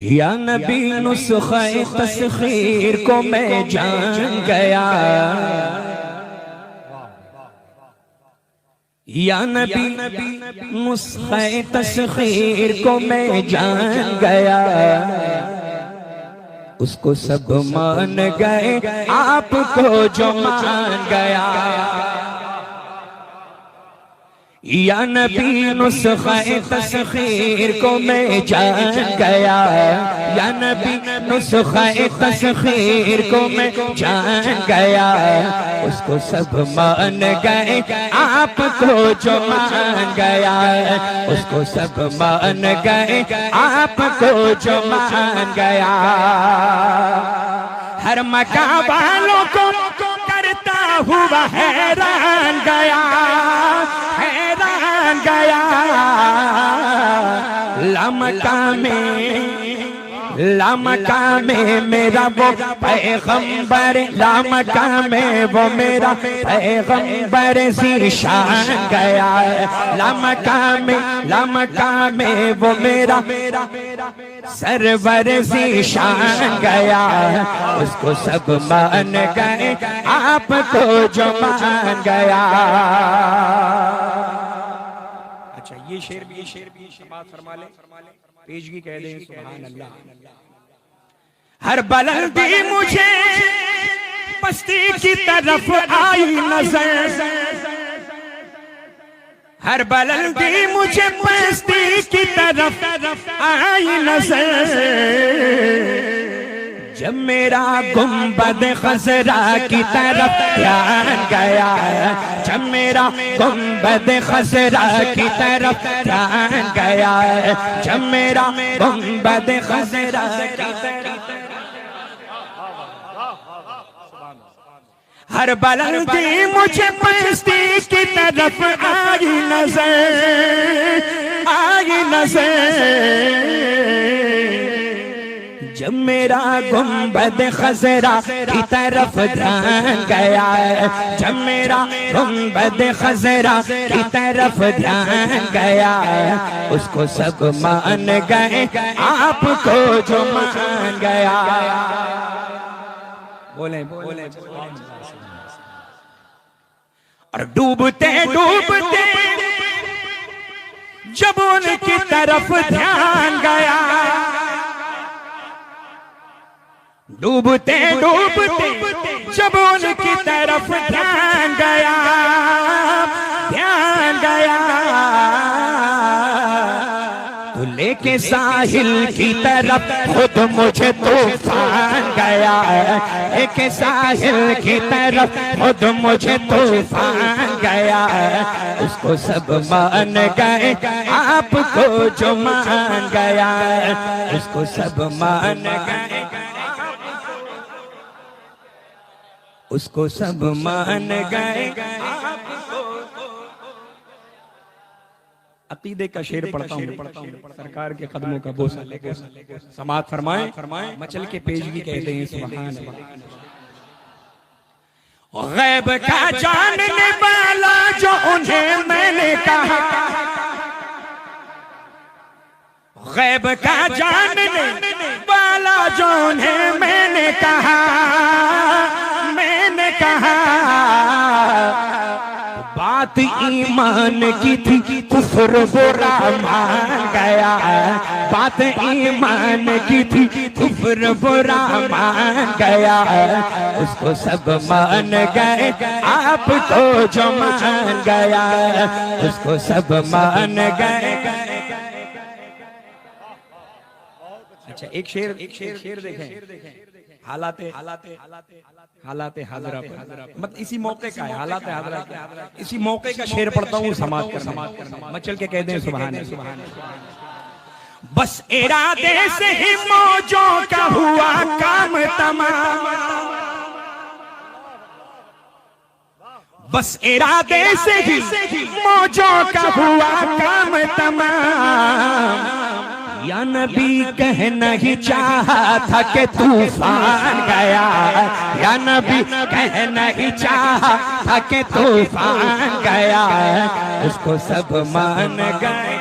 या नबी नुस्खे तस्खीर को मैं जान गया। या नबी नुस्खे तस्खीर को मैं जान गया। उसको सब मान गए, आपको जो मान गया। या नबी नुस्खे तस्खीर को मैं जान गया। या नबी नुस्खे तस्खीर को मैं जान गया। उसको सब मान गए, आपको जो मान गया। उसको सब मान गए, आपको जो मान गया। हर मकाम वालों को करता हुआ हैरान गया, हैरान गया। लामका में मेरा वो पैगंबर, लामका में वो मेरा पैगंबर ज़ीशान गया। लामका में वो मेरा सरवर ज़ीशान गया। उसको सब मान गए, आपको जो मान गया। अच्छा, ये शेर भी समाअत फरमा ले, पेशगी कह दें सुभान अल्लाह। हर बुलंदी मुझे पस्ती की तरफ आई नजर। हर बुलंदी मुझे पस्ती की तरफ आई नजर। जब मेरा गुंबद खजरा की तरफ ध्यान गया। जब मेरा गुंबद खजरा की तरफ ध्यान गया। जब मेरा गुंबद खजरा की तरफ, हर बुलंदी मुझे पस्ती की तरफ आई नजर, आई नजर। जब मेरा गुंबद खजरा की तरफ ध्यान गया। जब मेरा गुंबद खजरा की तरफ ध्यान गया। उसको सब मान गए, आपको जो मान गया। बोले बोले और डूबते डूबते जब उनकी तरफ ध्यान गया। डूबते डूबते जब उनकी तरफ ध्यान गया, ध्यान गया। तो लेके साहिल की तरफ खुद मुझे तूफान गया। लेके साहिल की तरफ खुद मुझे तूफान गया। उसको सब मान गए, आपको जो मान गया। उसको सब मान गए, उसको सब मान गए। अकीदे का शेर पढ़ता हूँ, सरकार के कदमों का बोसा लेकर समाअत फरमाएं। मचल के पेशगी कहते हैं सुभान अल्लाह। गैब का जानने वाला जो उन्हें मैंने कहा। गैब का जानने वाला जो उन्हें मैंने कहा, मैंने कहा। बात ईमान की थी, कुफ्र बुरा मान गया। बात ईमान की थी, कुफ्र बुरा मान गया। उसको सब मान गए, आपको जो मान गया। उसको सब मान गए। अच्छा, एक शेर देखें। हालाते हाजरा मत इसी मौके का है। हालाते हाजरा इसी मौके का शेर पढ़ता हूँ, समाअत करना। मचल के कह दें सुभान अल्लाह। बस इरादे से ही मौजों का हुआ काम तमाम। बस इरादे से ही मौजों का हुआ काम तमाम। या नबी कहना ही चाहा था कि तूफान गया। या नबी कहना ही चाहा था कि तूफान गया। उसको सब मान गए,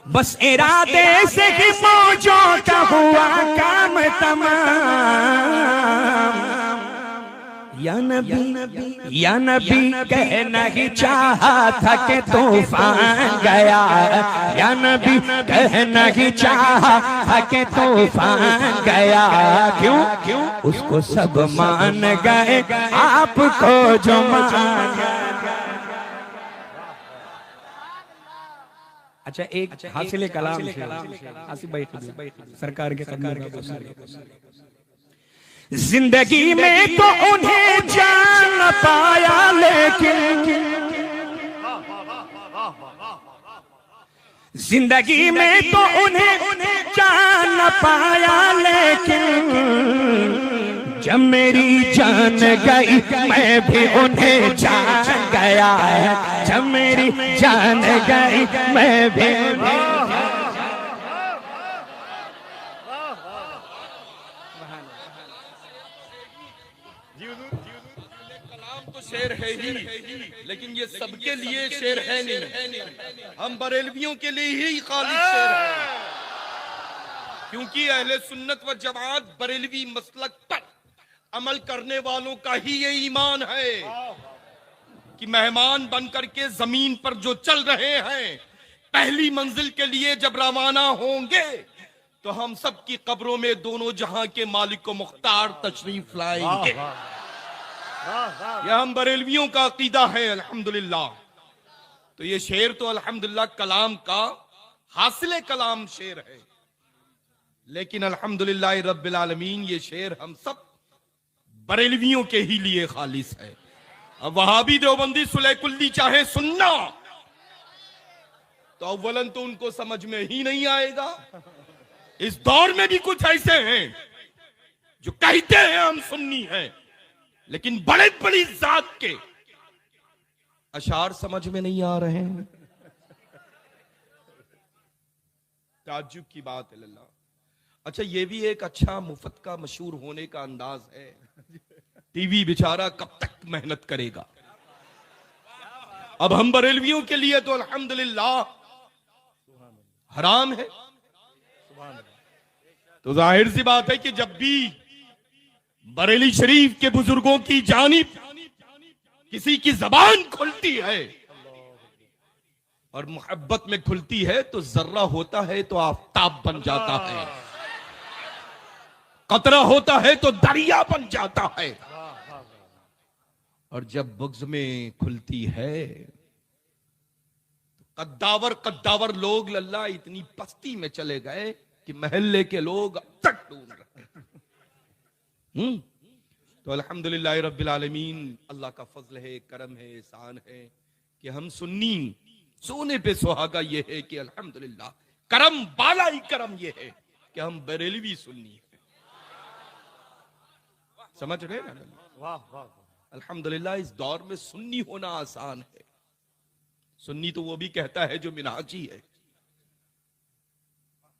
बस इरादे से ही मौजों का हुआ काम तमाम। या नबी कहना ही चाहा था कि तूफान गया, या नबी कहना ही चाहा था कि तूफान गया। क्यों उसको सब मान गए, आपको जो मान गए। अच्छा, एक हासिल कलाम आसिफ भाई सरकार के जिंदगी में तो उन्हें जान न पाया, लेकिन जिंदगी में तो उन्हें जान न पाया, लेकिन जब मेरी जान गई मैं भी उन्हें जान गया है। जब मेरी जान गई मैं भी शेर है ही, लेकिन ये सबके लिए शेर है नहीं। हम बरेलवियों के लिए ही खालिद शेर है, क्योंकि अहले सुन्नत व जमात बरेलवी मसलक पर अमल करने वालों का ही ये ईमान है कि मेहमान बनकर के जमीन पर जो चल रहे हैं, पहली मंजिल के लिए जब रवाना होंगे तो हम सब की कब्रों में दोनों जहां के मालिक को मुख्तार तशरीफ लाएंगे। यह हम बरेलवियों का अकीदा है अल्हम्दुलिल्लाह। तो ये शेर तो अल्हम्दुलिल्लाह कलाम का हासिल कलाम शेर है, लेकिन अल्हम्दुलिल्लाह रब्बिल आलमीन ये शेर हम सब बरेलवियों के ही लिए खालिस है। अब वहाबी देवबंदी सुलेकुल्ली चाहे सुनना तो अव्वलन तो उनको समझ में ही नहीं आएगा। इस दौर में भी कुछ ऐसे हैं जो कहते हैं हम सुन्नी हैं, लेकिन बड़े बड़ी जात के अशार समझ में नहीं आ रहे हैं। ताज्जुब की बात है अल्लाह। अच्छा, ये भी एक अच्छा मुफ्त का मशहूर होने का अंदाज है। टीवी बेचारा कब तक मेहनत करेगा। अब हम बरेलवियों के लिए तो अल्हम्दुलिल्लाह हराम है। तो जाहिर सी बात है कि जब भी बरेली शरीफ के बुजुर्गों की जानिब किसी की जबान खुलती है और मोहब्बत में खुलती है तो जर्रा होता है तो आफताब बन जाता है, कतरा होता है तो दरिया बन जाता है, और जब बुग़्ज़ में खुलती है तो कद्दावर लोग लल्ला इतनी पस्ती में चले गए कि महल्ले के लोग अब तक ढूंढ रहे। तो अल्हम्दुलिल्लाह रब्बिल आलमीन, अल्लाह का फजल है, करम है, एहसान है कि हम सुन्नी सोने पे सुहागा ये है कि अल्हम्दुलिल्लाह करम बाला ही करम ये है कि हम बरेलवी सुन्नी है। समझ रहे ना? वाह वाह। अल्हम्दुलिल्लाह इस दौर में सुन्नी होना आसान है। सुन्नी तो वो भी कहता है जो मिनहाजी है,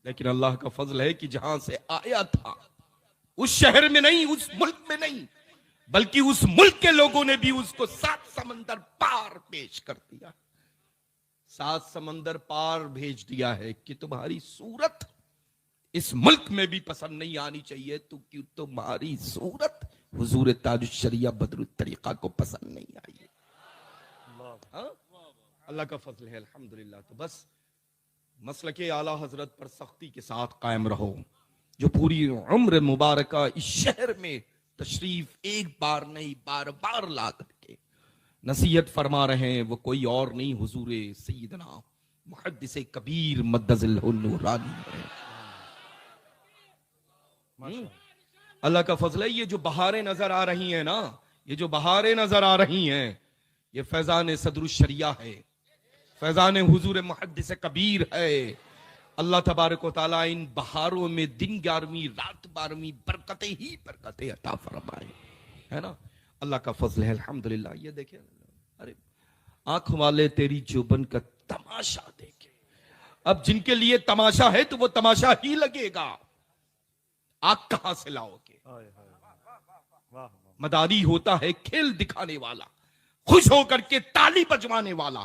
लेकिन अल्लाह का फजल है कि जहां से आया था उस शहर में नहीं, उस मुल्क में नहीं, बल्कि उस मुल्क के लोगों ने भी उसको 7 समंदर पार पेश कर दिया। 7 समंदर पार भेज दिया है कि तुम्हारी सूरत इस मुल्क में भी पसंद नहीं आनी चाहिए, तो क्यों तुम्हारी सूरत हुजूर ताजुश शरिया बदरुत तरीका को पसंद नहीं आई। अल्लाह का फजल है अल्हम्दुलिल्लाह। तो बस मसलके आला हजरत पर सख्ती के साथ कायम रहो। जो पूरी उम्र मुबारका इस शहर में तशरीफ एक बार नहीं बार बार ला करके नसीहत फरमा रहे हैं, वो कोई और नहीं हुजूर सैयदना मुहद्दिस कबीर मद्दज़िल नूरानी है। अल्लाह का फजल है। ये जो बहारें नजर आ रही हैं ना, ये जो बहारें नजर आ रही हैं, ये फैजान सदरुश शरिया है, फैजान हुजूर मुहद्दिस कबीर है। अल्लाह तबारक व तआला इन बहारों में दिन 11वीं रात 12वीं बरकतें ही बरकतें अता फरमाए, है ना। अल्लाह का फजल है अल्हम्दुलिल्लाह। ये देखिए, अरे आंख वाले तेरी जुबन का तमाशा देखे। अब जिनके लिए तमाशा है तो वो तमाशा ही लगेगा। आग कहां से लाओगे? मदारी होता है खेल दिखाने वाला, खुश होकर के ताली बजवाने वाला,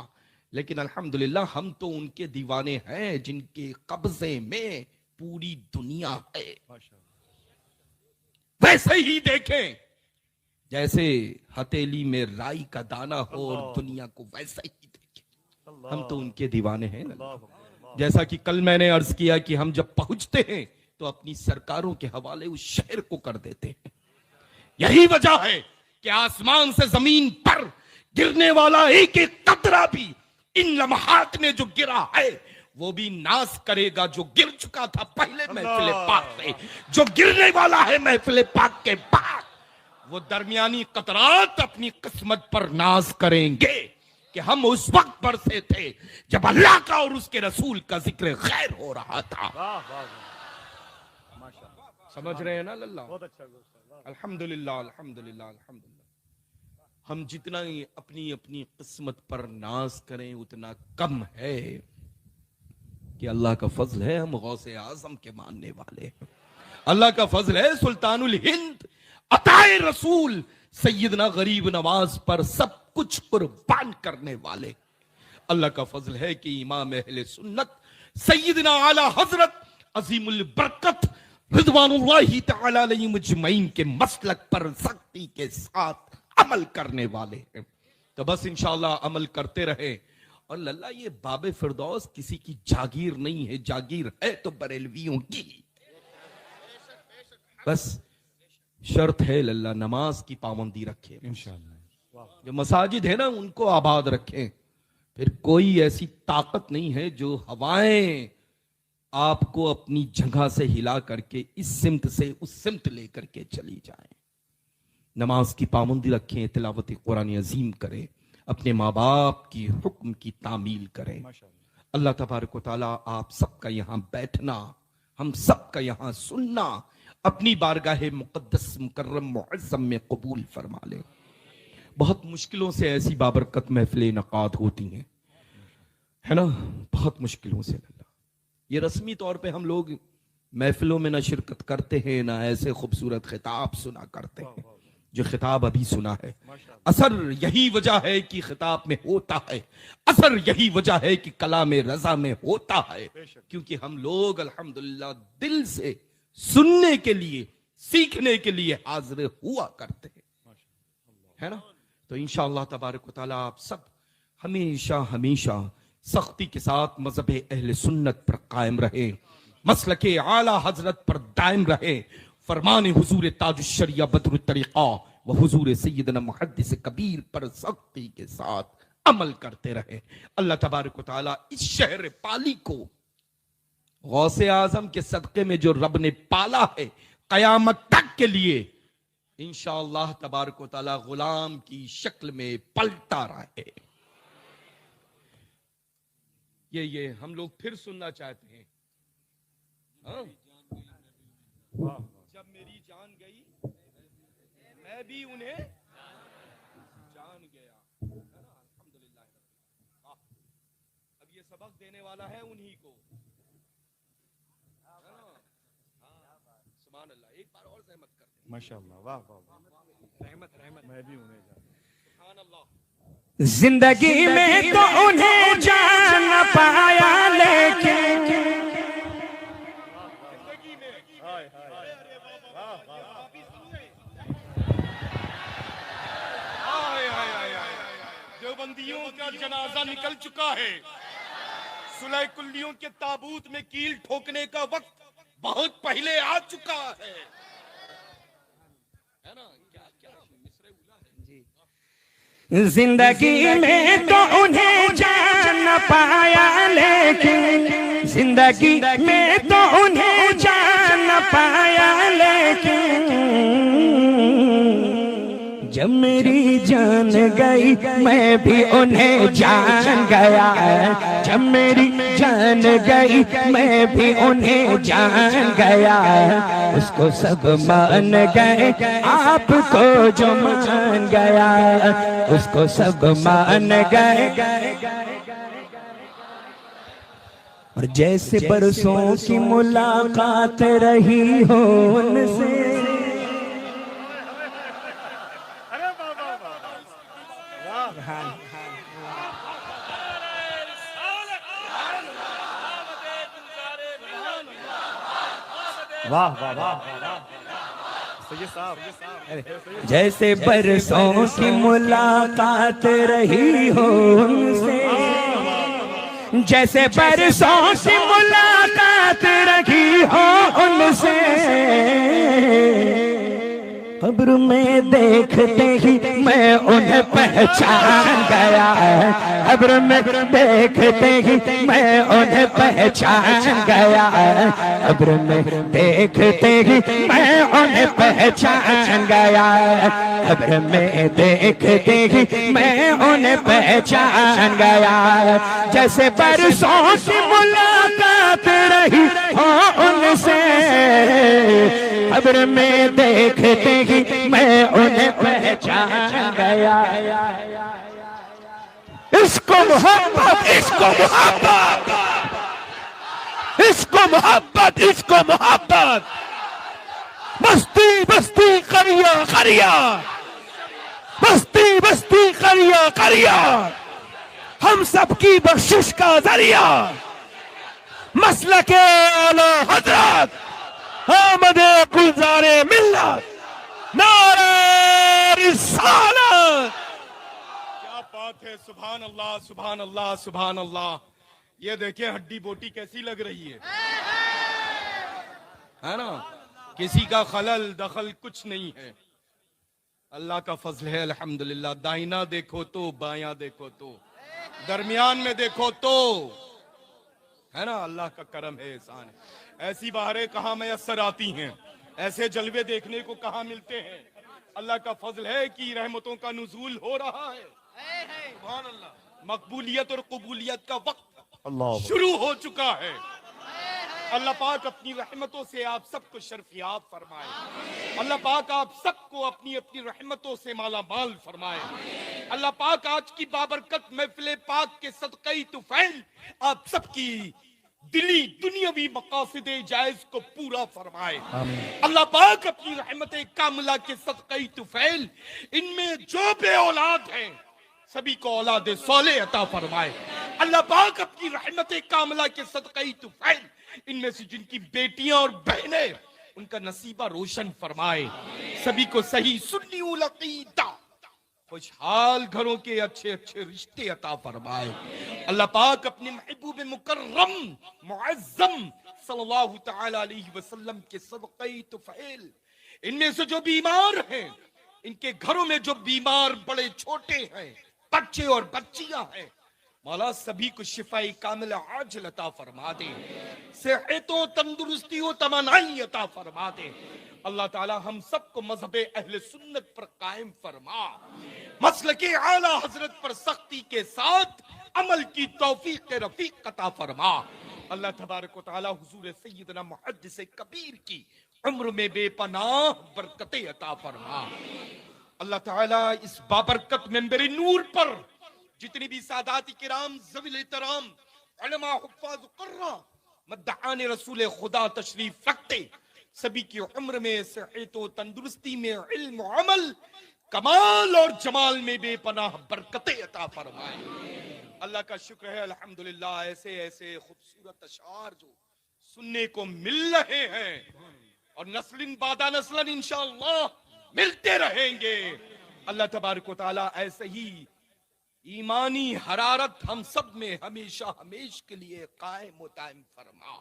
लेकिन अल्हम्दुलिल्लाह हम तो उनके दीवाने हैं जिनके कब्जे में पूरी दुनिया है। वैसे ही देखें जैसे हथेली में राई का दाना हो और दुनिया को वैसे ही देखें। हम तो उनके दीवाने हैं। जैसा कि कल मैंने अर्ज किया कि हम जब पहुंचते हैं तो अपनी सरकारों के हवाले उस शहर को कर देते हैं। यही वजह है कि आसमान से जमीन पर गिरने वाला एक एक कतरा भी इन लम्हात में जो गिरा है वो भी नाश करेगा जो गिर चुका था पहले महफिल पाक से। जो गिरने वाला है महफिल पाक के बाद वो दरमियानी कतरात अपनी किस्मत पर नाश करेंगे कि हम उस वक्त बरसे थे जब अल्लाह का और उसके रसूल का जिक्र खैर हो रहा था। समझ रहे हैं ना लल्ला? अल्हम्दुलिल्लाह अल्हम्दुलिल्लाह अल्हम्दुलिल्लाह। हम जितना ही अपनी अपनी किस्मत पर नाज करें उतना कम है कि अल्लाह का फजल है हम गौसे आजम के मानने वाले हैं। अल्लाह का फजल है सुल्तानुल हिंद अताए रसूल सैयदना गरीब नवाज पर सब कुछ कुर्बान करने वाले। अल्लाह का फजल है कि इमाम अहले सुन्नत सैयदना आला हजरत अजीमुल बरकत रिदवानुल्लाहि तआला अलैहिम अजमईन के मसलक पर सख्ती के साथ अमल करने वाले हैं। तो बस इंशाअल्लाह अमल करते रहे। और लल्ला ये बाबे फिरदौस किसी की जागीर नहीं है, जागीर है तो बरेलवियों की। बस शर्त है लल्ला नमाज की पाबंदी रखे इंशाअल्लाह। जो मसाजिद है ना उनको आबाद रखें। फिर कोई ऐसी ताकत नहीं है जो हवाएं आपको अपनी जगह से हिला करके इस सिमत से उस सिमत लेकर के चली जाए। नमाज की पाबंदी रखें, तिलावत कुरान अजीम करें, अपने माँ बाप की हुक्म की तामील करें। अल्लाह तबारक व तआला आप सबका यहाँ बैठना, हम सबका यहाँ सुनना अपनी बारगाह मुक़द्दस मुकर्रम मुअज़्ज़म में कबूल फरमा ले। बहुत मुश्किलों से ऐसी बाबरकत महफिल इनक़ाद होती हैं, है ना, बहुत मुश्किलों से। ये रस्मी तौर पे हम लोग महफिलों में ना शिरकत करते हैं ना ऐसे खूबसूरत खिताब सुना करते हैं जो खिताब अभी सुना है। असर यही वजह है कि खिताब में होता है, असर यही वजह है कि कलाम रजा में होता है, क्योंकि हम लोग अल्हम्दुलिल्लाह दिल से सुनने के लिए सीखने के लिए हाजिर हुआ करते हैं, है ना। तो इंशाअल्लाह तबारक व तआला आप सब हमेशा हमेशा सख्ती के साथ मजहब अहले सुन्नत पर कायम रहे, मसलके आला हजरत पर दायम रहे, फरमान हुजूर ताजुश शरिया बदरुत तरीका व हुजूर सैयदना मुहद्दिस कबीर पर सख्ती के साथ अमल करते रहे। अल्लाह तबारक व तआला इस शहर पाली को गौसे आजम के सदक़े में जो रब ने पाला है कयामत तक के लिए इंशाअल्लाह तबारक व तआला गुलाम की शक्ल में पलटा रहे। ये हम लोग फिर सुनना चाहते हैं। हाँ? जब मेरी जान गई मैं भी उन्हें जान गया, है ना। अल्हम्दुलिल्लाह। अब ये सबक देने वाला है उन्हीं को, है ना। सुभान अल्लाह। एक बार और रहमत कर दें। माशाअल्लाह, वाह वाह, रहमत रहमत। मैं भी उन्हें जान। सुभान अल्लाह। जिंदगी में तो उन्हें जान न पाया लेकिन जिंदगी में हाय हाय वाह वाह, देवबंदियों का जनाजा निकल चुका है। सुलह कुल्लियों के ताबूत में कील ठोकने का वक्त बहुत पहले आ चुका है ना। क्या क्या मिसरे उला है जी। जिंदगी में तो उन्हें जान न पाया लेकिन, जिंदगी में तो उन्हें जान न पाया लेकिन, जब मेरी जान गई मैं भी उन्हें जान गया। जब मेरी जान गई मैं भी उन्हें जान गया। उसको सब मान गए आपको जो मान गया, उसको सब मान गए। और जैसे बरसों की मुलाकात रही हो उनसे, वाह वाह वाह सैयद साहब जैसे बरसों की मुलाकात रही हो उनसे, जैसे बरसों की मुलाकात रही हो उनसे, कब्र में देखते ही मैं उन्हें पहचान गया, कब्र में देखते ही मैं उन्हें पहचान गया, कब्र में देखते ही मैं उन्हें पहचान गया, कब्र में देखते ही मैं उन्हें पहचान गया। जैसे बरसों की मुलाकात रही हो उनसे, कब्र में देखते ही मैं उन्हें पहचान गया। इसको मोहब्बत, इसको मोहब्बत, इसको मोहब्बत, इसको मोहब्बत। बस्ती बस्ती करिया करिया, बस्ती बस्ती करिया करिया, हम सबकी बख्शिश का जरिया, मसलके आला हजरत आमदे गुलजारे मिल्लत, नारे रिसालत। क्या बात है, सुभान अल्लाह सुभान अल्लाह सुभान अल्लाह। ये देखिए हड्डी बोटी कैसी लग रही है ना, किसी का खलल दखल कुछ नहीं है, अल्लाह का फजल है अल्हम्दुलिल्लाह। दाहिना देखो तो, बायां देखो तो, दरमियान में देखो तो, है ना, अल्लाह का करम है, एहसान है। ऐसी बहारें कहाँ मैसर आती हैं, ऐसे जलवे देखने को कहाँ मिलते हैं। अल्लाह का फजल है कि रहमतों का नुज़ूल हो रहा है। सुभान अल्लाह। मकबूलियत और कबूलियत का वक्त शुरू हो चुका है। अल्लाह पाक अपनी रहमतों से आप सबको शर्फियाब फरमाए। अल्लाह पाक आप सबको अपनी अपनी रहमतों से माला माल फरमाए। अल्लाह पाक आज की बाबरकत महफिल पाक के सदक़े तुफैल आप सबकी दिली दुनियावी मकासदे जायज को पूरा फरमाए। अल्लाह पाक अपनी रहमत कामिला के सदक़े तुफैल इनमें जो बे औलाद हैं सभी को औलाद सोले अता फरमाए। अल्लाह पाक अपनी रहमत कामिला के सदक़े तुफैल इनमें से जिनकी बेटियां और बहनें उनका नसीबा रोशन फरमाए। सभी को सही सुन्नी उल अक़ीदा खुशहाल घरों के अच्छे अच्छे रिश्ते अता फरमाए। अल्लाह पाक अपने महबूब मुकर्रम मुअज़्ज़म सल्लल्लाहु तआला अलैहि वसल्लम के सदक़े तुफैल इनमें से जो बीमार हैं, इनके घरों में जो बीमार बड़े छोटे हैं, बच्चे और बच्चियां हैं, मौला सभी को शिफाई कामिल आजिल अता फरमा दे, सेहतों तंदुरुस्ती और तमन्नाई अता फरमा दे। अल्लाह ताला हम सबको मजहब अहले सुन्नत पर कायम फरमा, मसलके आला हजरत पर सख्ती के साथ अमल की तौफीक रफीक अता फरमा। अल्लाह तबारक व तआला हुजूर सय्यदना मुहद्दिस कबीर की उम्र में बेपनाह बरकतें अता फरमा। अल्लाह ताला इस बाबरकत मेंबर नूर पर जितनी भी सादात किराम ज़वील एहतराम उलमा हुफ़्फ़ाज़ क़ुर्रा मद्दाआन रसूल खुदा तशरीफ रखते सभी की उम्र में सेहत व तंदुरुस्ती में इल्म व अमल कमाल और जमाल में बेपनाह बरकतें अता फरमाए। अल्लाह का शुक्र है अल्हम्दुलिल्लाह, ऐसे ऐसे खूबसूरत अशार जो सुनने को मिल रहे हैं और नस्लिन बादा नस्लन इंशाअल्लाह मिलते रहेंगे। अल्लाह तबारक व तआला ऐसे ही ईमानी हरारत हम सब में हमेशा हमेश के लिए कायम व दायम फरमा।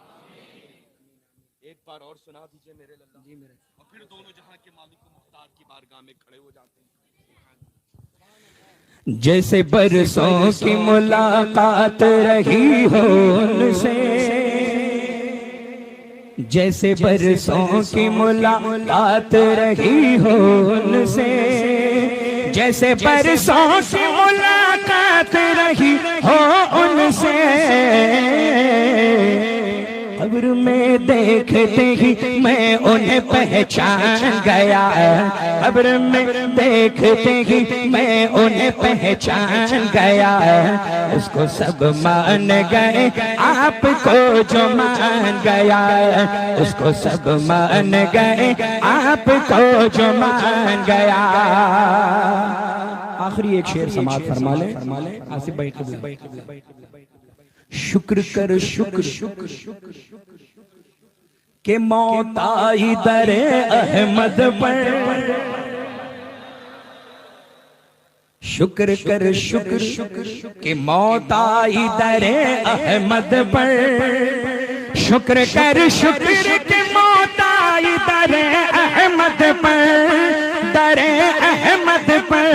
एक बार और सुना दीजिए मेरे लल्ला जी मेरे, और फिर दोनों जहां के मालिक व मुख्तार की बारगाह में खड़े हो जाते हैं। जैसे बरसों की मुलाकात रही हो उनसे, जैसे बरसों की मुलाकात रही हो उनसे, जैसे बरसों की मुलाकात रही हो उनसे, कब्र में देखते ही मैं उन्हें पहचान गया, कब्र में देखते ही मैं उन्हें पहचान गया। उसको सब मान गए आपको जो मान गया, उसको सब मान गए आपको जो मान गया। आखिरी एक शेर समाअत फरमा ले आसिफ भाई क़िबला। शुक्र कर शुक्र शुक्र कि मौत आई दरे अहमद पर, शुक्र कर शुक्र कि मौत आई दरे अहमद पर, शुक्र कर शुक्र कि मौत आई दरे अहमद पर, दरे अहमद पर।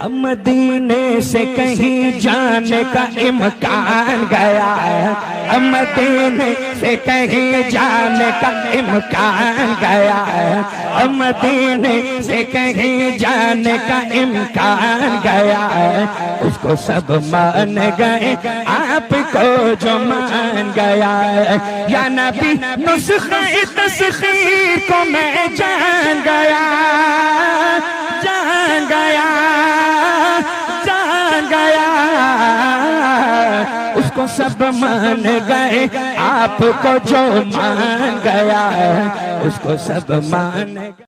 अब मदीने से कहीं जाने का इम्कान गया है, अब मदीने से कहीं जाने का इम्कान गया है, अब मदीने से कहीं जाने का इम्कान गया है। उसको सब मान गए, आपको जो मान गया है। या नबी नुस्खे तस्खीर को मैं जान गया, जान गया, जान गया। उसको सब मान गए, आपको जो मान गया है उसको सब मान गए।